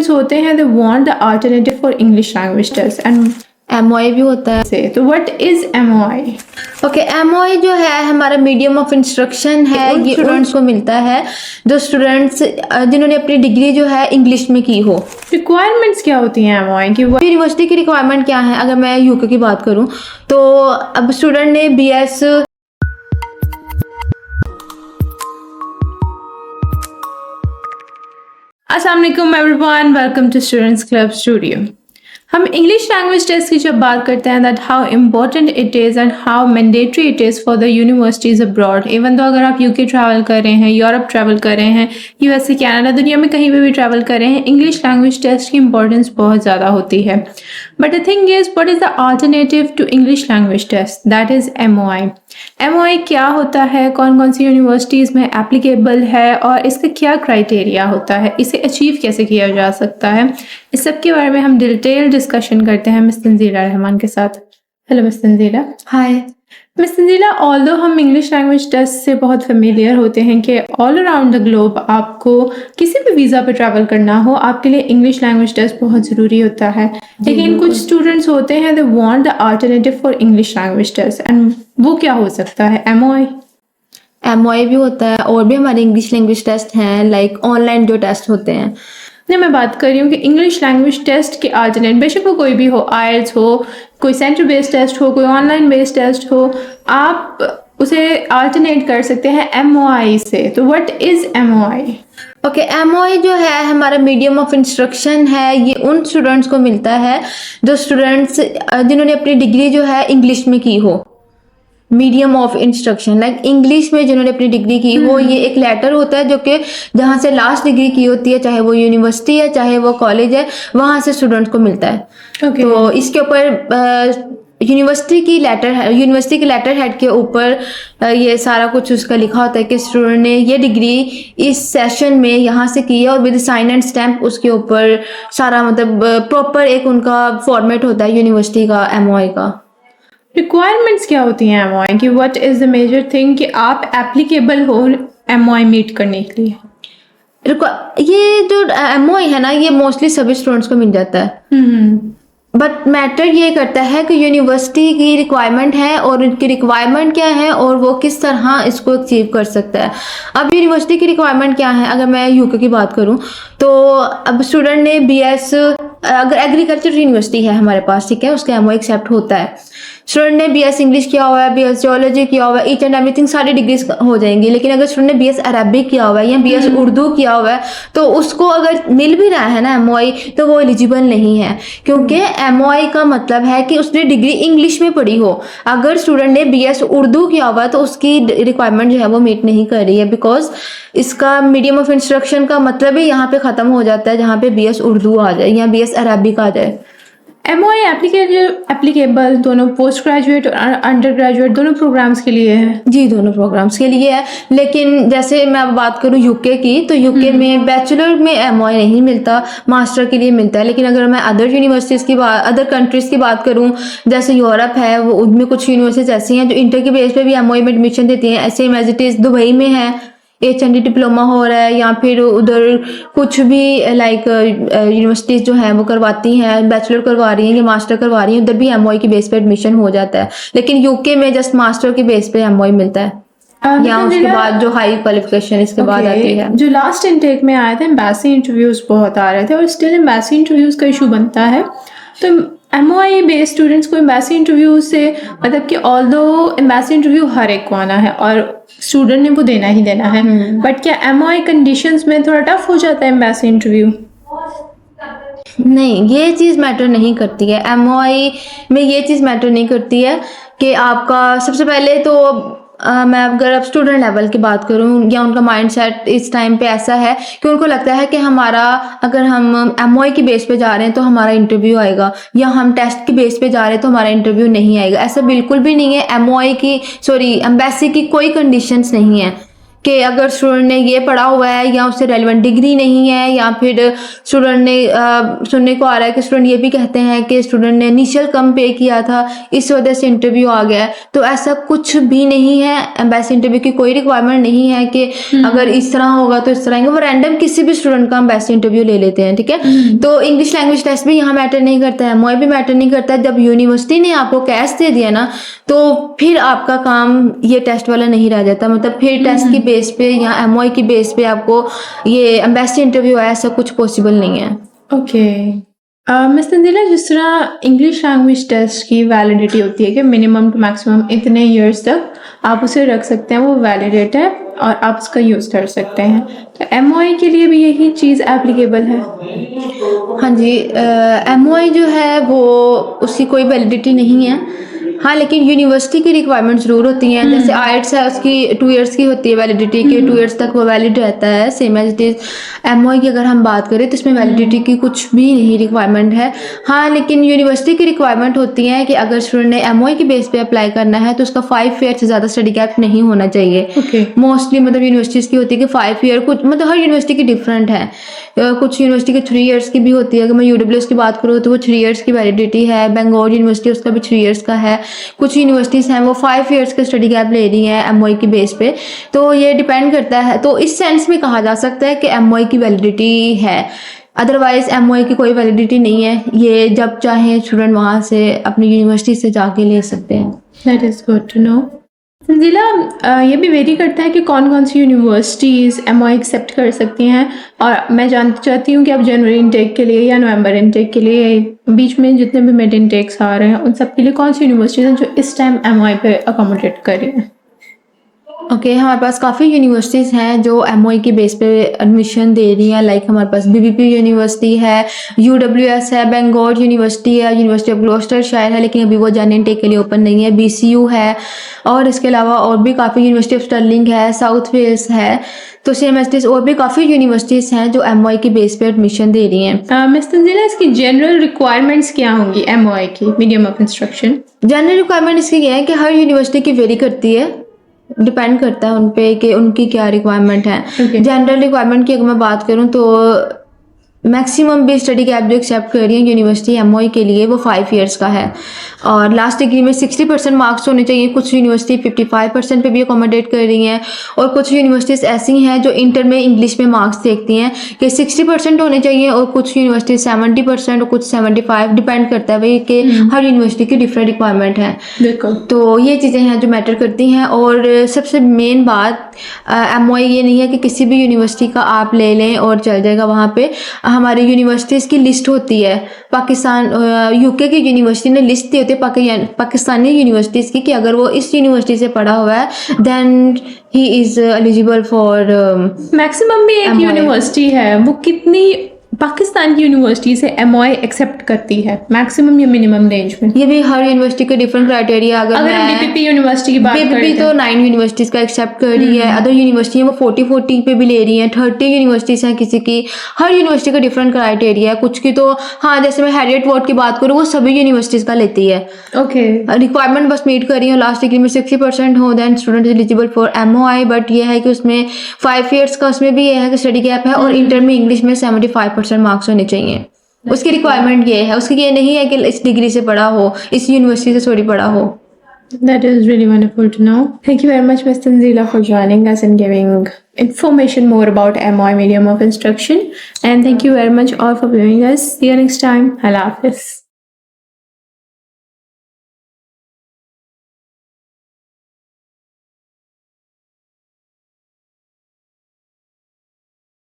Students होते हैं they want the alternative for English language test and MOI भी होता है। से तो what is MOI? Okay, MOI जो है हमारा मीडियम ऑफ इंस्ट्रक्शन है। ये स्टूडेंट्स को मिलता है जो स्टूडेंट्स जिन्होंने अपनी डिग्री जो है इंग्लिश में की हो। रिक्वायरमेंट्स क्या होती हैं एमओआई की? यूनिवर्सिटी की रिक्वायरमेंट क्या है? अगर मैं यूके की बात करूं तो अब स्टूडेंट ने बीएस अस्सलाम वालेकुम everyone, welcome to students club studio. हम इंग्लिश लैंग्वेज टेस्ट की जब बात करते हैं that how important it is and how mandatory it is for the universities abroad. Even तो अगर आप यूके ट्रैवल कर रहे हैं, यूरोप ट्रैवल कर रहे हैं, यूएसए, कनाडा, दुनिया में कहीं पे भी ट्रैवल कर रहे हैं, इंग्लिश लैंग्वेज टेस्ट की इंपॉर्टेंस बहुत ज़्यादा होती है। But the thing is what is the alternative to English language test? That is MOI. MOI क्या होता है, कौन कौन सी यूनिवर्सिटीज़ में एप्लीकेबल है और इसका क्या क्राइटेरिया होता है, इसे अचीव कैसे किया जा सकता है, इस सब के बारे में हम डिटेल डिस्कशन करते हैं मिस तंजीला रहमान के साथ। Hello miss Tanzila. Hi miss Tanzila, although हम इंग्लिश लैंग्वेज टेस्ट से बहुत फेमिलियर होते हैं कि ऑल अराउंड द ग्लोब आपको किसी भी वीज़ा पे ट्रैवल करना हो आपके लिए इंग्लिश लैंग्वेज टेस्ट बहुत ज़रूरी होता है। लेकिन कुछ स्टूडेंट्स होते हैं they want the alternative for English language test and वो क्या हो सकता है? एमओआई। एमओआई भी होता है और भी हमारे इंग्लिश लैंग्वेज टेस्ट हैं, लाइक ऑनलाइन जो टेस्ट होते हैं। नहीं, मैं बात कर रही हूँ कि इंग्लिश लैंग्वेज टेस्ट के अल्टरनेट, बेशक वो कोई भी हो, आइल्स हो, कोई सेंटर बेस्ड टेस्ट हो, कोई ऑनलाइन बेस्ड टेस्ट हो, आप उसे अल्टरनेट कर सकते हैं एमओआई से। तो what is MOI? Okay, MOI जो है हमारा मीडियम ऑफ इंस्ट्रक्शन है। ये उन स्टूडेंट्स को मिलता है जो स्टूडेंट्स जिन्होंने अपनी डिग्री जो है इंग्लिश में की हो। Medium of instruction like English में जिन्होंने अपनी डिग्री की हो, ये एक लेटर होता है जो कि जहाँ से लास्ट डिग्री की होती है, चाहे वो यूनिवर्सिटी है चाहे वो कॉलेज है, वहाँ से स्टूडेंट्स को मिलता है। तो इसके ऊपर यूनिवर्सिटी के लेटर हेड के ऊपर ये सारा कुछ उसका लिखा होता है कि स्टूडेंट ने ये डिग्री इस सेशन में यहाँ से की है और विद साइन एंड स्टैम्प उसके ऊपर सारा मतलब प्रॉपर एक उनका फॉर्मेट होता है यूनिवर्सिटी का एमओआई का। रिक्वायरमेंट्स क्या होती हैं एमओआई की? What is the major thing कि आप एप्लीकेबल हो एमओआई मीट करने के लिए? ये जो एमओआई है ना, ये मोस्टली सभी स्टूडेंट्स को मिल जाता है। बट मैटर ये करता है कि यूनिवर्सिटी की रिक्वायरमेंट है और उनकी रिक्वायरमेंट क्या है और वो किस तरह इसको अचीव कर सकता है। अब यूनिवर्सिटी की रिक्वायरमेंट क्या है? अगर मैं यूके की बात करूं तो अब स्टूडेंट ने बीएस, अगर एग्रीकल्चर यूनिवर्सिटी है हमारे पास, ठीक है, उसका एमओआई एक्सेप्ट होता है। स्टूडेंट ने बीएस इंग्लिश किया हुआ है, बीएस जियोलॉजी किया हुआ है, ईच एंड एवरीथिंग सारी डिग्रीज हो जाएंगी। लेकिन अगर स्टूडेंट ने बीएस अरबिक किया हुआ है या बीएस उर्दू किया हुआ है तो उसको अगर मिल भी रहा है ना एमओआई, तो वो एलिजिबल नहीं है, क्योंकि एमओआई का मतलब है कि उसने डिग्री इंग्लिश में पढ़ी हो। अगर स्टूडेंट ने बीएस उर्दू किया हुआ है तो उसकी रिक्वायरमेंट जो है वो मीट नहीं कर रही है, बिकॉज इसका मीडियम ऑफ इंस्ट्रक्शन का मतलब ही यहाँ पे खत्म हो जाता है जहाँ पे बीएस उर्दू आ जाए या बीएस अरबिक आ जाए। एमओआई एप्लीकेबल दोनों पोस्ट ग्रेजुएट और अंडर ग्रेजुएट दोनों प्रोग्राम्स के लिए है? जी, दोनों प्रोग्राम्स के लिए है। लेकिन जैसे मैं अब बात करूँ यूके की, तो यूके में बैचलर में एमओआई नहीं मिलता, मास्टर के लिए मिलता है। लेकिन अगर मैं अदर यूनिवर्सिटीज़ की बात, अदर कंट्रीज़ की बात करूँ, जैसे यूरोप है, वो उनमें कुछ यूनिवर्सिटीज़ ऐसी हैं जो इंटर के बेस पे भी एमओआई में एडमिशन देती हैं। ऐसे एज इट इज़ दुबई में है, एचएनडी डिप्लोमा हो रहा है, या फिर उधर कुछ भी लाइक यूनिवर्सिटीज जो हैं वो करवाती हैं, बैचलर करवा रही हैं या मास्टर करवा रही हैं, उधर भी एमओआई के बेस पे एडमिशन हो जाता है। लेकिन यूके में जस्ट मास्टर के बेस पे एमओआई मिलता है या उसके बाद जो हाई क्वालिफिकेशन इसके बाद आती है। जो लास्ट इनटेक में आए थे एम्बेसी इंटरव्यूज बहुत आ रहे थे और स्टिल एम्बेसी इंटरव्यूज का इशू बनता है। तो एमओआई बेस्ड स्टूडेंट्स को एम्बेसी इंटरव्यू से मतलब कि ऑल्दो एम्बेसी इंटरव्यू हर एक को आना है और स्टूडेंट ने वो देना ही देना है, बट क्या एमओआई कंडीशंस में थोड़ा टफ हो जाता है एम्बेसी इंटरव्यू? नहीं, ये चीज़ मैटर नहीं करती है। एमओआई में ये चीज़ मैटर नहीं करती है कि आपका सबसे पहले तो मैं अगर अब स्टूडेंट लेवल की बात करूं या उनका माइंडसेट इस टाइम पे ऐसा है कि उनको लगता है कि हमारा, अगर हम एमओआई की बेस पे जा रहे हैं तो हमारा इंटरव्यू आएगा, या हम टेस्ट की बेस पे जा रहे हैं तो हमारा इंटरव्यू नहीं आएगा। ऐसा बिल्कुल भी नहीं है। एमओआई की एम्बेसी की कोई कंडीशंस नहीं है कि अगर स्टूडेंट ने ये पढ़ा हुआ है या उससे रेलिवेंट डिग्री नहीं है, या फिर स्टूडेंट ने सुनने को आ रहा है कि स्टूडेंट ये भी कहते हैं कि स्टूडेंट ने इनिशियल कम पे किया था, इस वजह से इंटरव्यू आ गया है। तो ऐसा कुछ भी नहीं है, एम्बेसी इंटरव्यू की कोई रिक्वायरमेंट नहीं है कि अगर इस तरह होगा तो इस तरह आएंगे। वो रैंडम किसी भी स्टूडेंट का एम्बेसी इंटरव्यू ले लेते हैं, ठीक है। तो इंग्लिश लैंग्वेज टेस्ट भी यहाँ मैटर नहीं करता है, एमओआई भी मैटर नहीं करता है। जब यूनिवर्सिटी ने आपको कैश दे दिया ना, तो फिर आपका काम ये टेस्ट वाला नहीं रह जाता। मतलब फिर टेस्ट की बेस पे या एमओआई की बेस पे आपको ये एम्बेसी इंटरव्यू है, ऐसा कुछ पॉसिबल नहीं है। ओके मिस तंजीला, जिस तरह इंग्लिश लैंग्वेज टेस्ट की वैलिडिटी होती है कि मिनिमम टू मैक्सिमम इतने इयर्स तक आप उसे रख सकते हैं, वो वैलिडेट है और आप उसका यूज़ कर सकते हैं, तो एमओआई के लिए भी यही चीज़ एप्लीकेबल है? हाँ जी, एमओआई जो है वो उसकी कोई वैलिडिटी नहीं है। हाँ, लेकिन यूनिवर्सिटी की रिक्वायरमेंट ज़रूर होती हैं। जैसे आइट्स है, उसकी 2 इयर्स की होती है वैलिडिटी, के 2 इयर्स तक वो वैलिड रहता है, same as it is. MOI की अगर हम बात करें तो इसमें वैलिडिटी की कुछ भी नहीं रिक्वायरमेंट है। हाँ, लेकिन यूनिवर्सिटी की रिक्वायरमेंट होती है कि अगर स्टूडेंट ने एमओआई की बेस पे अप्लाई करना है तो उसका 5 ईयर से ज़्यादा स्टडी गैप नहीं होना चाहिए। Okay. मोस्टली मतलब यूनिवर्सिटीज़ की होती है कि 5 ईयर, कुछ मतलब हर यूनिवर्सिटी की डिफरेंट है। कुछ यूनिवर्सिटी की 3 इयर्स की भी होती है। अगर मैं यूडब्ल्यूएस की बात करूँ तो वो 3 इयर्स की वैलिडिटी है। बेंगलोर यूनिवर्सिटी, उसका भी 3 इयर्स का है। कुछ यूनिवर्सिटीज़ हैं वो 5 इयर्स का स्टडी गैप ले रही हैं एमओआई की बेस पे। तो ये डिपेंड करता है। तो इस सेंस में कहा जा सकता है कि एमओआई की वैलिडिटी है, अदरवाइज एमओआई की कोई वैलिडिटी नहीं है। ये जब चाहे स्टूडेंट वहाँ से अपनी यूनिवर्सिटी से जाके ले सकते हैं। That is good to know. Tanzila, ये भी वेरी करता है कि कौन कौन सी यूनिवर्सिटीज़ एमओआई एक्सेप्ट कर सकती हैं, और मैं जानना चाहती हूँ कि आप जनवरी इनटेक के लिए या नवंबर इनटेक के लिए, बीच में जितने भी मिड इनटेक्स आ रहे हैं, उन सब के लिए कौन सी यूनिवर्सिटीज़ हैं जो इस टाइम एमओआई पे अकोमोडेट कर रही हैं? ओके, हमारे पास काफ़ी यूनिवर्सिटीज़ हैं जो एमओआई की बेस पे एडमिशन दे रही हैं। लाइक हमारे पास बीबीपी यूनिवर्सिटी है, यूडब्ल्यूएस है, बेंगलोर यूनिवर्सिटी है, यूनिवर्सिटी ऑफ ग्लोस्टरशायर है, लेकिन अभी वो जाने इनटेक के लिए ओपन नहीं है। बीसीयू है, और इसके अलावा और भी काफ़ी यूनिवर्सिटी ऑफ स्टर्लिंग है, साउथ वेल्स है। तो सीएमएसटीज और भी काफ़ी यूनिवर्सिटीज़ हैं जो एमओआई की बेस पे एडमिशन दे रही हैं। मिस तंजीला, इसकी जनरल रिक्वायरमेंट्स क्या होंगी एमओआई की, medium of instruction? General requirement इसकी ये है कि हर यूनिवर्सिटी की वेरी करती है, डिपेंड करता है उन पे कि उनकी क्या रिक्वायरमेंट है। Okay. जनरल रिक्वायरमेंट की अगर मैं बात करूं तो मैक्सिमम भी स्टडी गैप जो एक्सेप्ट कर रही है यूनिवर्सिटी एमओआई के लिए वो 5 इयर्स का है, और लास्ट डिग्री में 60% मार्क्स होने चाहिए। कुछ यूनिवर्सिटी 55% पे भी अकोमोडेट कर रही हैं, और कुछ यूनिवर्सिटीज़ ऐसी हैं जो इंटर में इंग्लिश में मार्क्स देखती हैं कि 60% होने चाहिए, और कुछ यूनिवर्सिटी 70% और कुछ 75, डिपेंड करता है भाई कि हर यूनिवर्सिटी की डिफरेंट रिक्वायरमेंट है। बिल्कुल। तो ये चीज़ें हैं जो मैटर करती हैं। और सबसे मेन बात एमओआई ये नहीं है कि किसी भी यूनिवर्सिटी का आप ले लें और चल जाएगा। वहाँ पे हमारी यूनिवर्सिटीज़ की लिस्ट होती है, पाकिस्तान यूके की यूनिवर्सिटी ने लिस्ट दी होती है पाकिस्तानी यूनिवर्सिटीज़ की, कि अगर वो इस यूनिवर्सिटी से पढ़ा हुआ है then he is eligible for maximum भी एक MOI। यूनिवर्सिटी है, वो कितनी पाकिस्तान की यूनिवर्सिटी से एमओआई एक्सेप्ट करती है, मैक्सिमम या मिनिमम रेंज में? ये भी हर यूनिवर्सिटी का डिफरेंट क्राइटेरिया। अगर हम बीपीपी यूनिवर्सिटी की बात करें बीपीपी तो 9 यूनिवर्सिटीज़ का एक्सेप्ट कर रही है। अदर यूनिवर्सिटी है वो 40 पे भी ले रही हैं। 30 यूनिवर्सिटीज़ हैं किसी की। हर यूनिवर्सिटी का डिफरेंट क्राइटेरिया है। कुछ की तो हाँ, जैसे मैं हैरियट वार्ड की बात करूँ वो सभी यूनिवर्सिटीज़ का लेती है। ओके। रिक्वायरमेंट बस मीट कर रही हूँ, लास्ट डिग्री में 60% हो then student is eligible for MOI. But ये है कि उसमें 5 इयर्स का उसमें भी ये है कि स्टडी गैप है, और इंटर में इंग्लिश में 75% मार्क्स होने चाहिए। उसकी रिक्वायरमेंट ये है, उसकी ये नहीं है कि इस डिग्री से पढ़ा हो, इस यूनिवर्सिटी से थोड़ी पढ़ा हो। That is really wonderful to know. Thank you very much, Ms. Tanzila, for joining us and giving information more about MOI medium of instruction. And thank you very much all for viewing us. See you next time. Allah Hafiz.